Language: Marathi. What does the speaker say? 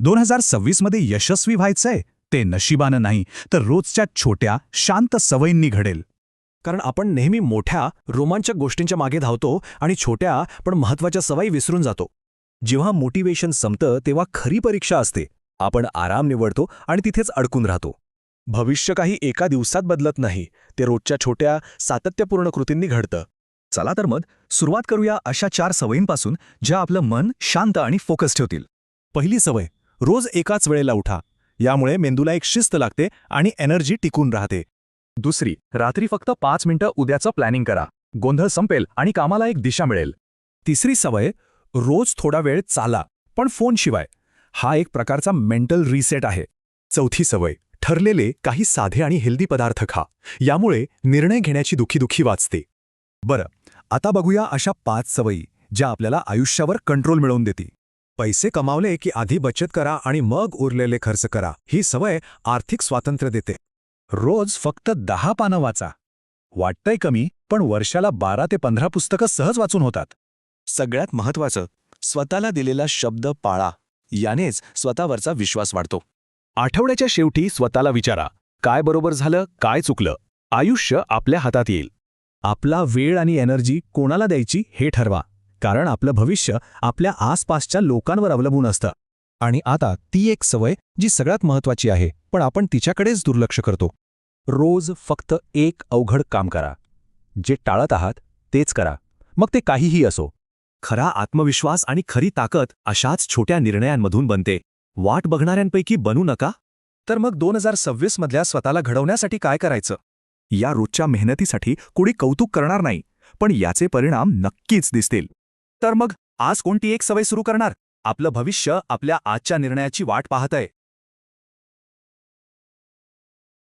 2026 मध्ये यशस्वी व्हायचंय ते नशिबानं नाही तर रोजच्या छोट्या शांत सवयींनी घडेल. कारण आपण नेहमी मोठ्या रोमांचक गोष्टींच्या मागे धावतो आणि छोट्या पण महत्त्वाच्या सवयी विसरून जातो. जेव्हा मोटिवेशन संपतं तेव्हा खरी परीक्षा असते. आपण आराम निवडतो आणि तिथेच अडकून राहतो. भविष्य काही एका दिवसात बदलत नाही, ते रोजच्या छोट्या सातत्यपूर्ण कृतींनी घडतं. चला तर मग सुरुवात करूया अशा 4 सवयींपासून ज्या आपलं मन शांत आणि फोकस ठेवतील. पहिली सवय, रोज एकाच वेळेला उठा. यामुळे मेंदूला एक शिस्त लागते आणि एनर्जी टिकून राहते. दुसरी, रात्री फक्त 5 मिनिटं उद्याचं प्लॅनिंग करा. गोंधळ संपेल आणि कामाला एक दिशा मिळेल. तिसरी सवय, रोज थोडा वेळ चाला, पण फोनशिवाय. हा एक प्रकारचा मेंटल रिसेट आहे. चौथी सवय, ठरलेले काही साधे आणि हेल्दी पदार्थ खा. यामुळे निर्णय घेण्याची दुखी वाचते. बरं, आता बघूया अशा 5 सवयी ज्या आपल्याला आयुष्यावर कंट्रोल मिळवून देतील. पैसे कमावले की आधी बचत करा आणि मग उरलेले खर्च करा. ही सवय आर्थिक स्वातंत्र्य देते. रोज फक्त 10 पानं वाचा. वाटतंय कमी, पण वर्षाला 12 ते 15 पुस्तकं सहज वाचून होतात. सगळ्यात महत्त्वाचं, स्वतःला दिलेला शब्द पाळा. यानेच स्वतःवरचा विश्वास वाढतो. आठवड्याच्या शेवटी स्वतःला विचारा, काय बरोबर झालं, काय चुकलं. आयुष्य आपल्या हातात येईल. आपला वेळ आणि एनर्जी कोणाला द्यायची हे ठरवा, कारण आपलं भविष्य आपल्या आसपासच्या लोकांवर अवलंबून असतं. आणि आता ती एक सवय जी सगळ्यात महत्त्वाची आहे, पण आपण तिच्याकडेच दुर्लक्ष करतो. रोज फक्त एक अवघड काम करा. जे टाळत आहात तेच करा, मग ते काहीही असो. खरा आत्मविश्वास आणि खरी ताकद अशाच छोट्या निर्णयांमधून बनते. वाट बघणाऱ्यांपैकी बनू नका. तर मग 2026 मधल्या स्वतःला घडवण्यासाठी काय करायचं? या रोजच्या मेहनतीसाठी कोणी कौतुक करणार नाही, पण याचे परिणाम नक्कीच दिसतील. तर मग आज कोणती एक सवय सुरू करणार? आपलं भविष्य आपल्या आजच्या निर्णयाची वाट पाहतंय.